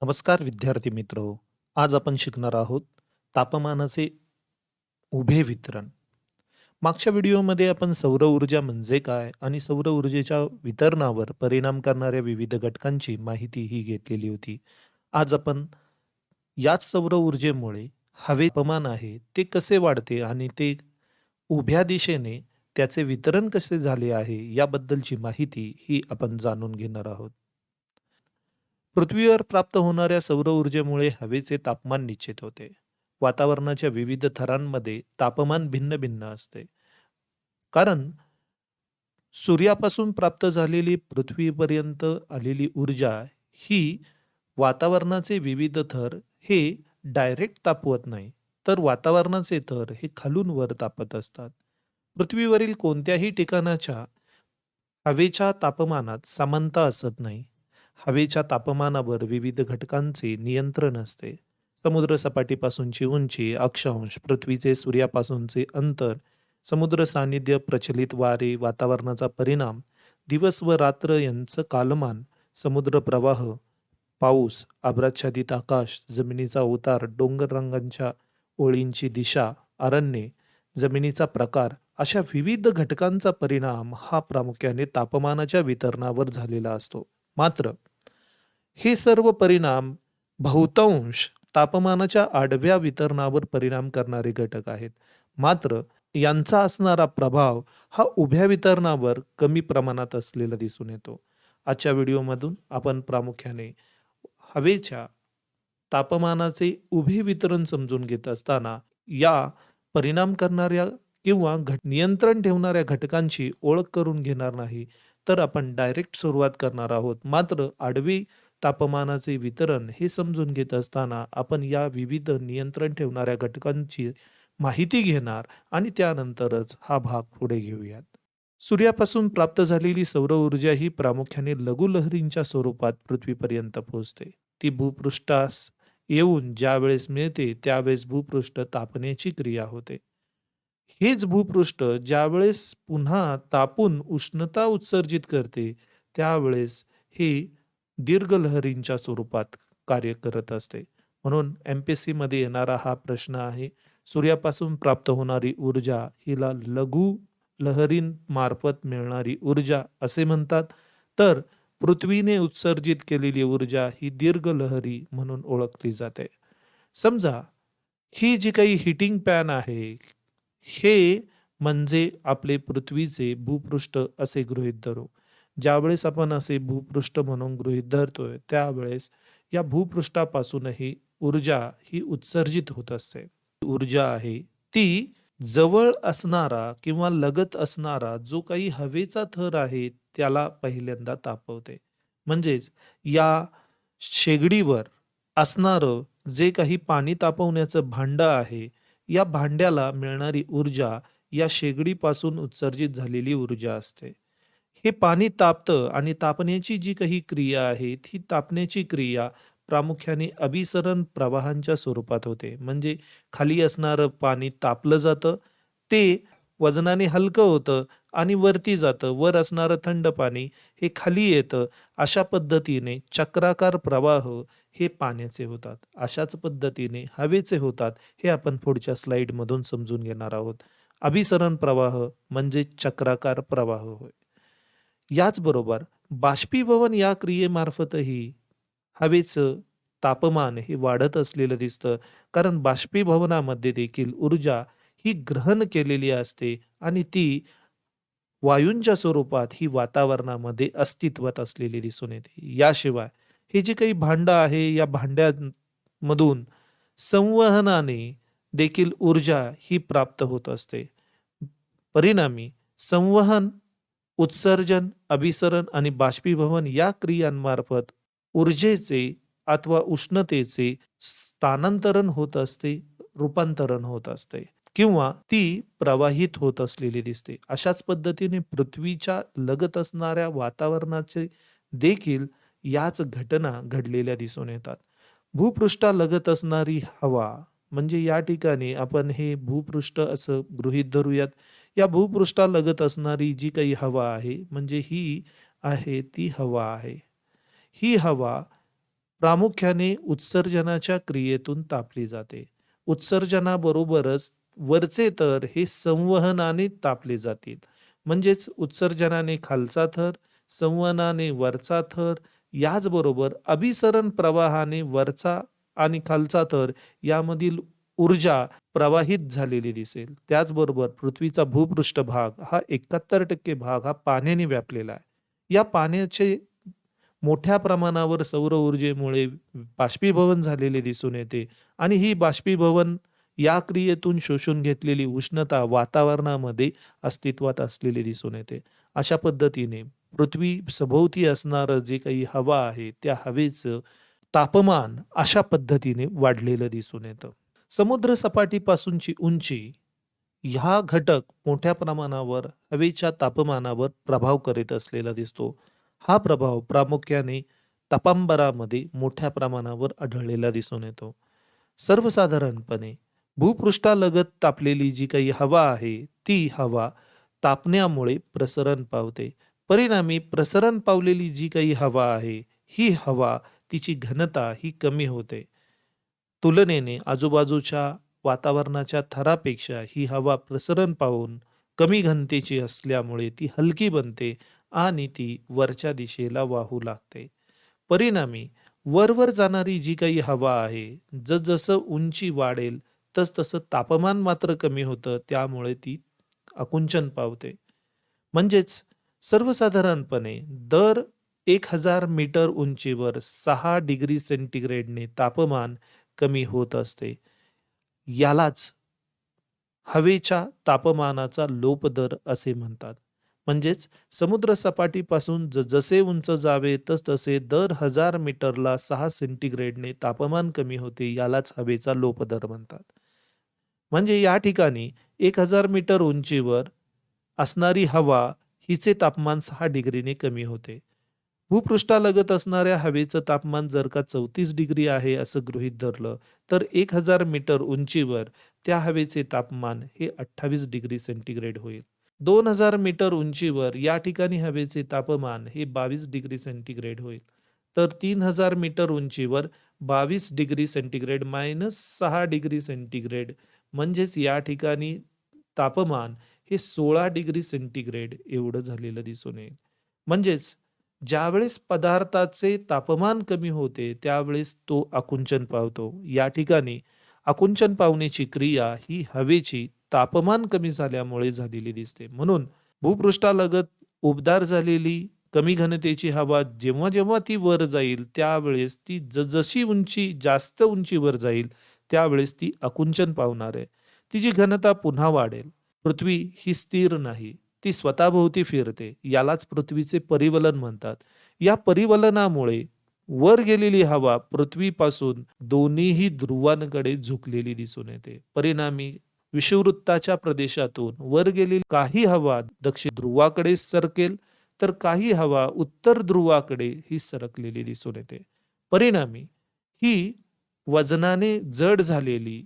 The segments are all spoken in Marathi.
नमस्कार विद्यार्थी मित्र. आज आपण शिकणार आहोत तापमानाचे उभे वितरण. मागच्या व्हिडिओमध्ये आपण सौर ऊर्जा म्हणजे काय आणि सौर ऊर्जेच्या वितरणावर परिणाम करणाऱ्या विविध घटकांची माहिती ही घेतलेली होती. आज आपण याच सौर ऊर्जेमुळे हवे तापमान आहे ते कसे वाढते आणि ते उभ्या दिशेने त्याचे वितरण कसे झाले आहे याबद्दलची माहिती ही आपण जाणून घेणार आहोत. पृथ्वीवर प्राप्त होणाऱ्या सौर ऊर्जेमुळे हवेचे तापमान निश्चित होते. वातावरणाच्या विविध थरांमध्ये तापमान भिन्न भिन्न असते. कारण सूर्यापासून प्राप्त झालेली पृथ्वीपर्यंत आलेली ऊर्जा ही वातावरणाचे विविध थर हे डायरेक्ट तापवत नाही, तर वातावरणाचे थर हे खालून वर तापत असतात. पृथ्वीवरील कोणत्याही ठिकाणाच्या हवेच्या तापमानात समानता असत नाही. हवेच्या तापमानावर विविध घटकांचे नियंत्रण असते. समुद्र सपाटीपासूनची उंची, अक्षांश, पृथ्वीचे सूर्यापासूनचे अंतर, समुद्र सान्निध्य, प्रचलित वारे, वातावरणाचा परिणाम, दिवस व रात्र यांचं कालमान, समुद्र प्रवाह, पाऊस, अभ्राच्छादित आकाश, जमिनीचा उतार, डोंगर रंगांच्या ओळींची दिशा, अरण्ये, जमिनीचा प्रकार अशा विविध घटकांचा परिणाम हा प्रामुख्याने तापमानाच्या वितरणावर झालेला असतो. मात्र हे सर्व परिणाम बहुतांश तापमानाच्या आडव्या वितरणावर परिणाम करणारे घटक आहेत. मात्र यांचा असणारा प्रभाव हा उभ्या वितरणावर कमी प्रमाणात असलेला दिसून येतो. आजच्या व्हिडिओमधून आपण प्रामुख्याने हवेच्या तापमानाचे उभे वितरण समजून घेत असताना या परिणाम करणाऱ्या किंवा नियंत्रण ठेवणाऱ्या घटकांची ओळख करून घेणार नाही, तर आपण डायरेक्ट सुरुवात करणार आहोत. मात्र आडवी तापमानाचे वितरण हे समजून घेत असताना आपण या विविध नियंत्रण ठेवणाऱ्या घटकांची माहिती घेणार आणि त्यानंतरच हा भाग पुढे घेऊयात. सूर्यापासून प्राप्त झालेली सौर ऊर्जा ही प्रामुख्याने लघुलहरींच्या स्वरूपात पृथ्वीपर्यंत पोहोचते. ती भूपृष्ठास येऊन ज्यावेळेस मिळते त्यावेळेस भूपृष्ठ तापण्याची क्रिया होते. हेच भूपृष्ठ ज्यावेळेस पुन्हा तापून उष्णता उत्सर्जित करते त्यावेळेस हे दीर्घ लहरींच्या स्वरूपात कार्य करत असते. म्हणून एमपीएससी मध्ये येणारा हा प्रश्न आहे, सूर्यापासून प्राप्त होणारी ऊर्जा हिला लघु लहरींमार्फत मिळणारी ऊर्जा असे म्हणतात, तर पृथ्वीने उत्सर्जित केलेली ऊर्जा ही दीर्घ लहरी म्हणून ओळखली जाते. समजा ही जी काही हिटिंग पॅन आहे, हे म्हणजे आपले पृथ्वीचे भूपृष्ठ असे गृहीत धरू. ज्यावेळेस आपण असे भूपृष्ठ म्हणून गृहीत धरतोय त्यावेळेस या भूपृष्ठापासूनही ऊर्जा ही उत्सर्जित होत असते. ऊर्जा आहे ती जवळ असणारा किंवा लगत असणारा जो काही हवेचा थर आहे त्याला पहिल्यांदा तापवते. म्हणजेच या शेगडीवर असणारं जे काही पाणी तापवण्याचं भांडं आहे, या भांड्याला मिळणारी ऊर्जा या शेगडीपासून उत्सर्जित झालेली ऊर्जा असते. हे पाणी तापतं आणि तापण्याची जी काही क्रिया आहे ती तापण्याची क्रिया प्रामुख्याने अभिसरण प्रवाहांच्या स्वरूपात होते. म्हणजे खाली असणारं पाणी तापलं जातं, ते वजनाने हलकं होतं आणि वरती जातं. वर असणारं थंड पाणी हे खाली येतं. अशा पद्धतीने चक्राकार प्रवाह हे पाण्याचे होतात. अशाच पद्धतीने हवेचे होतात. हे आपण पुढच्या स्लाइडमधून समजून घेणार आहोत. अभिसरण प्रवाह म्हणजे चक्राकार प्रवाह होय. याचबरोबर बाष्पीभवन या क्रियेमार्फतही हवेचं तापमान हे वाढत असलेलं दिसतं. कारण बाष्पीभवनामध्ये देखील ऊर्जा ही ग्रहण केलेली असते आणि ती वायूंच्या स्वरूपात ही वातावरणामध्ये अस्तित्वात असलेली दिसून येते. याशिवाय हे जे काही भांडं आहे या भांड्यामधून संवहनाने देखील ऊर्जा ही प्राप्त होत असते. परिणामी संवहन, उत्सर्जन, अभिसरण आणि बाष्पीभवन या क्रियांमार्फत ऊर्जेचे अथवा उष्णतेचे स्थानांतरण होत असते, रूपांतरण होत असते किंवा ती प्रवाहित होत असलेली दिसते. अशाच पद्धतीने पृथ्वीच्या लगत असणाऱ्या वातावरणाचे देखील याच घटना घडलेल्या दिसून येतात. भूपृष्ठालगत असणारी हवा म्हणजे या ठिकाणी आपण हे भूपृष्ठ असं गृहीत धरूयात. या भूपृष्ठालगत असणारी जी काही हवा आहे म्हणजे ही आहे ती हवा आहे. ही हवा प्रामुख्याने उत्सर्जनाच्या क्रियेतून तापली जाते. उत्सर्जनाबरोबरच वरचे थर हे संवहनाने तापले जातील. म्हणजेच उत्सर्जनाने खालचा थर, संवहनाने वरचा थर, याचबरोबर अभिसरण प्रवाहाने वरचा आणि खालचा थर यामधील ऊर्जा प्रवाहित झालेली दिसेल. त्याचबरोबर पृथ्वीचा भूपृष्ठभाग हा 71% भाग हा पाण्याने व्यापलेला आहे. या पाण्याचे मोठ्या प्रमाणावर सौर ऊर्जेमुळे बाष्पीभवन झालेले दिसून येते आणि ही बाष्पीभवन या क्रियेतून शोषून घेतलेली उष्णता वातावरणामध्ये अस्तित्वात असलेली दिसून येते. अशा पद्धतीने पृथ्वी सभोवती असणारं जे काही हवा आहे, त्या हवेचं तापमान अशा पद्धतीने वाढलेलं दिसून येतं. समुद्र सपाटीपासूनची उंची हा घटक मोठ्या प्रमाणावर हवेच्या तापमानावर प्रभाव करीत असलेला दिसतो. हा प्रभाव प्रामुख्याने तपांबरामध्ये मोठ्या प्रमाणावर आढळलेला दिसून येतो. सर्वसाधारणपणे भूपृष्ठालगत तापलेली जी काही हवा आहे, ती हवा तापण्यामुळे प्रसरण पावते. परिणामी प्रसरण पावलेली जी काही हवा आहे, ही हवा तिची घनता ही कमी होते. तुलनेने आजूबाजूच्या वातावरणाच्या थरापेक्षा ही हवा प्रसरण पावून कमी घनतेची असल्यामुळे ती हलकी बनते आणि ती वरच्या दिशेला वाहू लागते. परिणामी वरवर जाणारी जी काही हवा आहे, जसजसं उंची वाढेल तसतसं तापमान मात्र कमी होतं, त्यामुळे ती आकुंचन पावते. म्हणजेच सर्वसाधारणपणे दर 1000 मीटर उंचीवर 6 डिग्री सेंटीग्रेडने तापमान कमी होत असते. यालाच हवेच्या तापमानाचा लोप दर असे म्हणतात. म्हणजेच समुद्र सपाटीपासून जसे उंच जावे तसतसे दर 1000 मीटरला 6 सेंटीग्रेडने तापमान कमी होते. यालाच हवेचा लोप दर म्हणतात. म्हणजे या ठिकाणी 1000 मीटर उंचीवर असणारी हवा हिचे तापमान 6 डिग्रीने कमी होते. भूपृष्ठालगत असणाऱ्या हवेचं तापमान जर का 34 डिग्री आहे असं गृहीत धरलं, तर 1000 मीटर उंचीवर त्या हवेचे तापमान हे 28 डिग्री सेंटीग्रेड होईल. 2000 मीटर उंचीवर या ठिकाणी हवेचे तापमान हे 22 डिग्री सेंटीग्रेड होईल. तर 3000 मीटर उंचीवर 22 डिग्री सेंटीग्रेड -6 डिग्री सेंटीग्रेड, म्हणजेच या ठिकाणी तापमान हे 16 डिग्री सेंटीग्रेड एवढं झालेलं दिसून येईल. म्हणजेच ज्यावेळेस पदार्थाचे तापमान कमी होते त्यावेळेस तो आकुंचन पावतो. या ठिकाणी आकुंचन पावण्याची क्रिया ही हवेची तापमान कमी झाल्यामुळे झालेली दिसते. म्हणून भूपृष्ठालगत उबदार झालेली कमी घनतेची हवा जेव्हा जेव्हा ती वर जाईल त्यावेळेस ती जशी उंची जास्त उंचीवर जाईल त्यावेळेस ती आकुंचन पावणार आहे. तिची घनता पुन्हा वाढेल. पृथ्वी ही स्थिर नाही, ती स्वतःभोवती फिरते. यालाच पृथ्वीचे परिवलन म्हणतात. या परिवलनामुळे वर गेलेली हवा पृथ्वीपासून दोन्हीही ध्रुवांकडे झुकलेली दिसून येते. परिणामी विषुववृत्ताच्या प्रदेशातून वर गेलेली काही हवा दक्षिण ध्रुवाकडे सरकेल, तर काही हवा उत्तर ध्रुवाकडे ही सरकलेली दिसून येते. परिणामी ही वजनाने जड झालेली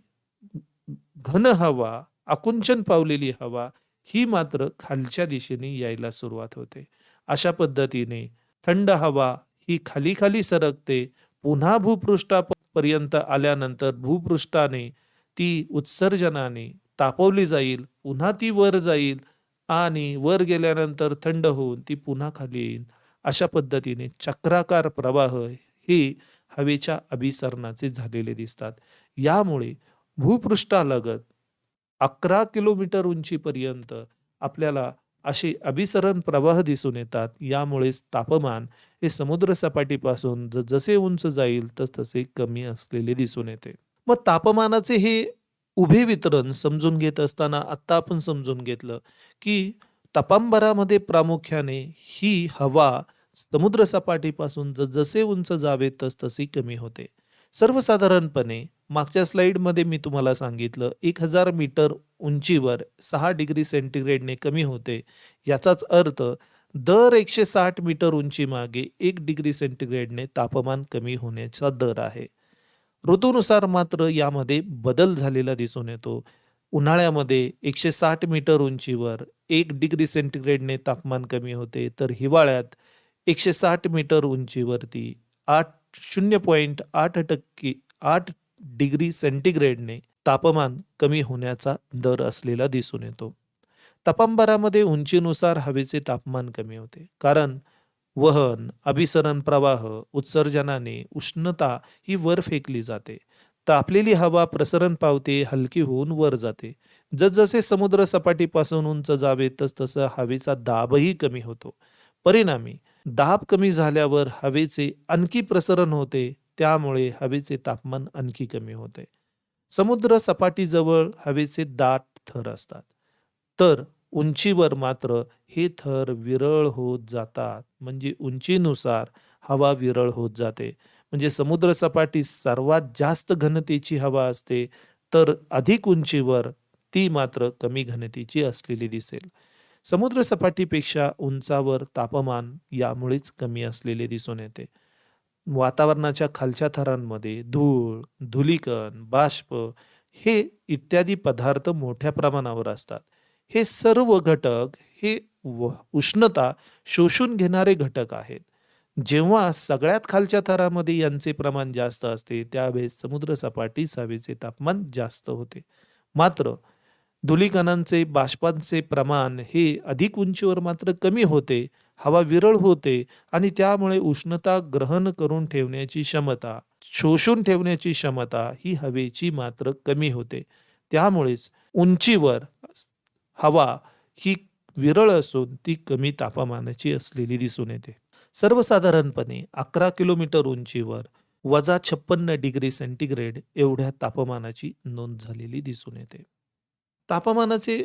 घन हवा, आकुंचन पावलेली हवा ही मात्र खालच्या दिशेने यायला सुरुवात होते. अशा पद्धतीने थंड हवा ही खाली खाली सरकते. पुन्हा भूपृष्ठापर्यंत आल्यानंतर भूपृष्ठाने ती उत्सर्जनाने तापवली जाईल, पुन्हा ती वर जाईल आणि वर गेल्यानंतर थंड होऊन ती पुन्हा खाली येईल. अशा पद्धतीने चक्राकार प्रवाह हे हवेच्या अभिसरणाचे झालेले दिसतात. यामुळे भूपृष्ठालगत 11 किलोमीटर उंचीपर्यंत आपल्याला असे अभिसरण प्रवाह दिसून येतात. यामुळेच तापमान हे समुद्र सपाटीपासून जसे उंच जाईल तसे कमी असलेले दिसून येते. मग तापमानाचे हे उभे वितरण समजून घेत असताना आत्ता आपण समजून घेतलं की तपांबरामध्ये प्रामुख्याने ही हवा समुद्र सपाटीपासून जसे उंच जावे तसे कमी होते. सर्वसाधारणपणे मागच्या स्लाइडमध्ये मी तुम्हाला सांगितलं 1000 मीटर उंचीवर 6 डिग्री सेंटीग्रेडने कमी होते. याचाच अर्थ दर 160 मीटर उंची मागे 1 डिग्री सेंटीग्रेडने तापमान कमी होण्याचा दर आहे. ऋतूनुसार मात्र यामध्ये बदल झालेला दिसून येतो. उन्हाळ्यामध्ये 160 मीटर उंचीवर 1 डिग्री सेंटीग्रेडने तापमान कमी होते, तर हिवाळ्यात 160 मीटर उंचीवरती 8 8 डिग्री सेंटीग्रेडने तापमान कमी होण्याचा दर असलेला दिसून येतो. तापांबरामध्ये उंचीनुसार हवेचे तापमान कमी होते, कारण वहन, अभिसरण प्रवाह, उत्सर्जनाने उष्णता ही वर फेकली जाते. तापलेली हवा प्रसरण पावते, हलकी होऊन वर जाते. जसजसे समुद्र सपाटीपासून उंच जावे तसतसा हवेचा दाबही कमी होतो. परिणामी दाब कमी झाल्यावर हवेचे आणखी प्रसरण होते, त्यामुळे हवेचे तापमान आणखी कमी होते. समुद्र सपाटीजवळ हवेचे दाट थर असतात, तर उंचीवर मात्र हे थर विरळ होत जातात. म्हणजे उंचीनुसार हवा विरळ होत जाते. म्हणजे समुद्र सपाटी सर्वात जास्त घनतेची हवा असते, तर अधिक उंचीवर ती मात्र कमी घनतेची असलेली दिसेल. समुद्र सपाटीपेक्षा उंचावर तापमान यामुळेच कमी असलेले दिसून येते. वातावरणाच्या खालच्या थरांमध्ये धूळ, धूलिकण, बाष्प हे इत्यादी पदार्थ मोठ्या प्रमाणावर असतात. हे सर्व घटक हे उष्णता शोषून घेणारे घटक आहेत. जेव्हा सगळ्यात खालच्या थरामध्ये यांचे प्रमाण जास्त असते, त्यावेळेस समुद्र सपाटीस हवेचे तापमान जास्त होते. मात्र धूलिकणांचे, बाष्पांचे प्रमाण हे अधिक उंचीवर मात्र कमी होते. हवा विरळ होते आणि त्यामुळे उष्णता ग्रहण करून ठेवण्याची क्षमता, शोषून ठेवण्याची क्षमता ही हवेची मात्र कमी होते. त्यामुळेच उंचीवर हवा ही विरळ असून ती कमी तापमानाची असलेली दिसून येते. सर्वसाधारणपणे 11 किलोमीटर उंचीवर -56 डिग्री सेंटीग्रेड एवढ्या तापमानाची नोंद झालेली दिसून येते. तापमानाचे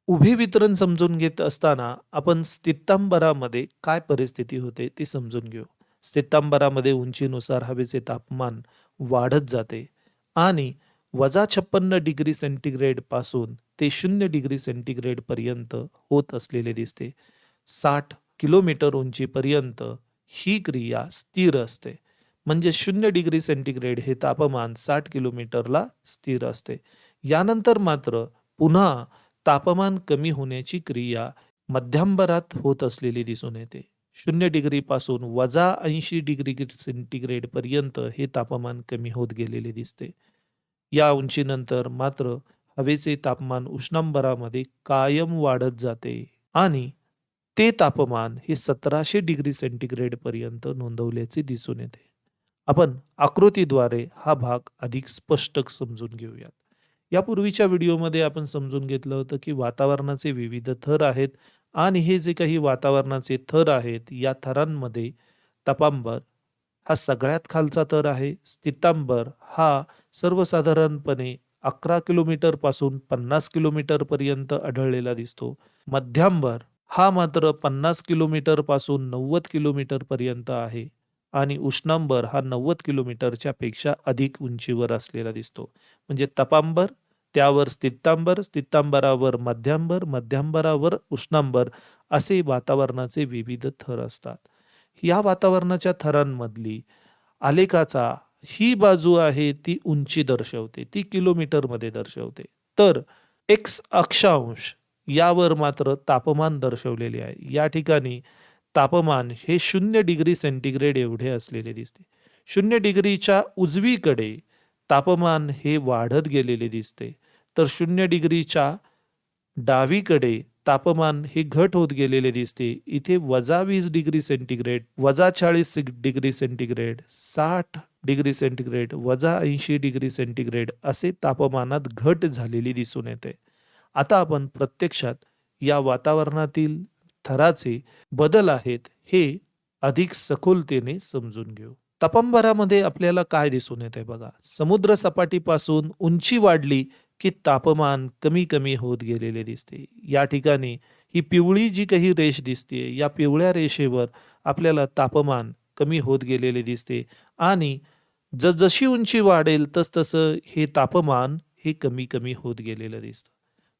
उभे वितरण समजून घेत असताना आपण स्थितांबरामध्ये काय परिस्थिती होते ते समजून घेऊ. स्थितांबरामध्ये उंचीनुसार हवेचे तापमान वाढत जाते आणि -56 डिग्री सेंटीग्रेड पासून ते 0 डिग्री सेंटीग्रेड पर्यंत होत असलेले दिसते. 60 किलोमीटर उंचीपर्यंत ही क्रिया स्थिर असते. म्हणजे 0 डिग्री सेंटीग्रेड हे तापमान 60 किलोमीटरला स्थिर असते. यानंतर मात्र पुन्हा तापमान कमी होण्याची क्रिया मध्यांबरात होत असलेली दिसून येते. 0 डिग्री पासून -80 डिग्री सेंटीग्रेड पर्यंत हे तापमान कमी होत गेलेले दिसते. या उंचीनंतर मात्र हवेचे तापमान उष्णांबरामध्ये कायम वाढत जाते आणि ते तापमान हे 1700 डिग्री सेंटीग्रेड पर्यंत नोंदवल्याचे दिसून येते. आपण आकृतीद्वारे हा भाग अधिक स्पष्ट समजून घेऊयात. यापूर्वीच्या व्हिडिओमध्ये आपण समजून घेतलं होतं की वातावरणाचे विविध थर आहेत आणि हे जे काही वातावरणाचे थर आहेत, या थरांमध्ये तपांबर हा सगळ्यात खालचा थर आहे. स्थितांबर हा सर्वसाधारणपणे 11 किलोमीटर पासून 50 किलोमीटर पर्यंत आढळलेला दिसतो. मध्यांबर हा मात्र 50 किलोमीटर पासून 90 किलोमीटर पर्यंत आहे आणि उष्णांबर हा 90 किलोमीटरच्या पेक्षा अधिक उंचीवर असलेला दिसतो. म्हणजे तपांबर, त्यावर स्थितांबर, स्थितांबरावर मध्यांबर, मध्यांबरावर उष्णांबर असे वातावरणाचे विविध थर असतात. या वातावरणाच्या थरांमधली आलेखाचा ही बाजू आहे ती उंची दर्शवते, ती किलोमीटरमध्ये दर्शवते. तर एक्स अक्षांश यावर मात्र तापमान दर्शवलेले आहे. या ठिकाणी तापमान हे 0 डिग्री सेंटीग्रेड एवढे असलेले दिसते. 0 डिग्रीच्या उजवीकडे तापमान हे वाढत गेलेले दिसते, तर 0 डिग्रीच्या डावीकडे तापमान हे घट होत गेलेले दिसते. इथे -20 degree centigrade, -40 degree centigrade, 60 degree centigrade, -80 degree centigrade असे तापमानात घट झालेली दिसून येते. आता आपण प्रत्यक्षात या वातावरणातील थराचे बदल आहेत हे अधिक सखोलतेने समजून घेऊ. तापंबरामध्ये आपल्याला काय दिसून येते बघा. समुद्र सपाटीपासून उंची वाढली की तापमान कमी कमी होत गेलेले दिसते. या ठिकाणी ही पिवळी जी काही रेष दिसते, या पिवळ्या रेषेवर आपल्याला तापमान कमी होत गेलेले दिसते आणि जसजशी उंची वाढेल तसतसं हे तापमान हे कमी कमी होत गेलेलं दिसतं.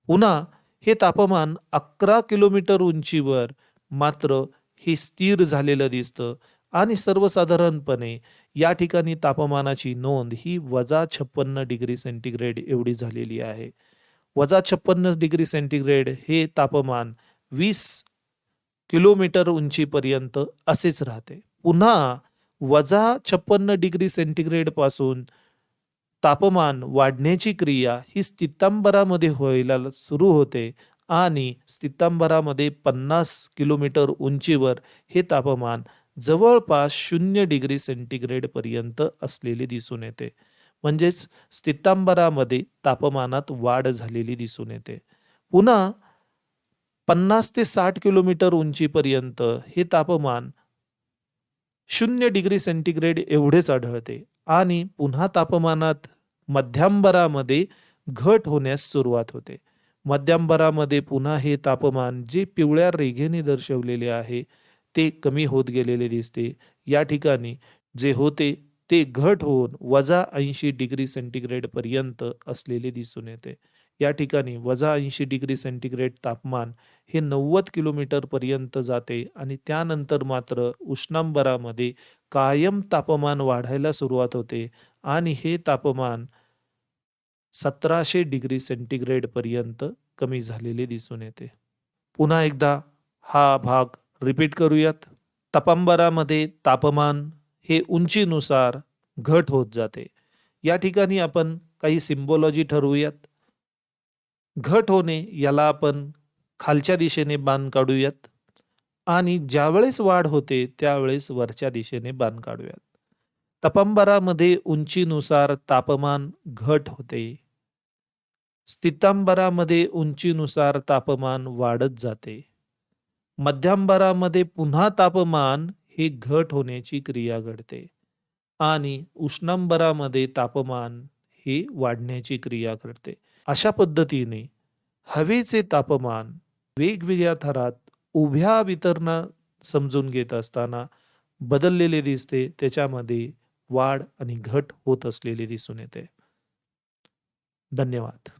पुन्हा हे तापमान 11 किलोमीटर उंचीवर मात्र हे स्थिर झालेलं दिसतं आणि सर्वसाधारणपणे या ठिकाणी तापमानाची नोंद ही -56 डिग्री सेंटीग्रेड एवढी झालेली आहे. -56 डिग्री सेंटीग्रेड हे तापमान 20 किलोमीटर उंचीपर्यंत असेच राहते. पुन्हा -56 डिग्री सेंटीग्रेड पासून तापमान वाढण्याची क्रिया ही स्थितांबरामध्ये व्हायला सुरू होते आणि स्थितांबरामध्ये 50 किलोमीटर उंचीवर हे तापमान जवळपास 0 डिग्री सेंटीग्रेड पर्यंत असलेले दिसून येते. म्हणजेच स्थितांबरामध्ये तापमानात वाढ झालेली दिसून येते. पुन्हा 50 ते 60 किलोमीटर उंचीपर्यंत हे तापमान 0 डिग्री सेंटीग्रेड एवढेच आढळते आणि पुन्हा तापमानात मध्यांबरामध्ये घट होण्यास सुरुवात होते. मध्यांबरामध्ये पुन्हा हे तापमान जे पिवळ्या रेघेने दर्शवलेले आहे ते कमी होत गेलेले दिसते. या ठिकाणी जे होते ते घट होऊन -80 डिग्री सेंटीग्रेड पर्यंत असलेले दिसून येते. या ठिकाणी -80 डिग्री सेंटीग्रेड तापमान हे 90 किलोमीटर पर्यंत जाते आणि त्यानंतर मात्र उष्णांबरामध्ये कायम तापमान वाढायला सुरुवात होते आणि हे तापमान 1700 डिग्री सेंटीग्रेड पर्यंत कमी झालेले दिसून येते. पुन्हा एकदा हा भाग रिपीट करूयात. तापांबरामध्ये तापमान हे उंचीनुसार घट होत जाते. या ठिकाणी आपण काही सिम्बॉलॉजी ठरवूयात. घट होणे याला आपण खालच्या दिशेने बाण काढूयात आणि ज्यावेळेस वाढ होते त्यावेळेस वरच्या दिशेने बाण काढूयात. तापांबरामध्ये उंचीनुसार तापमान घट होते. स्थितांबरामध्ये उंचीनुसार तापमान वाढत जाते. मध्यांबरामध्ये पुन्हा तापमान हे घट होण्याची क्रिया घडते आणि उष्णांबरामध्ये तापमान हे वाढण्याची क्रिया घडते. अशा पद्धतीने हवेचे तापमान वेगवेगळ्या थरात उभ्या वितरणा समजून घेत असताना बदललेले दिसते. त्याच्यामध्ये वाढ आणि घट होत असलेली दिसून येते. धन्यवाद.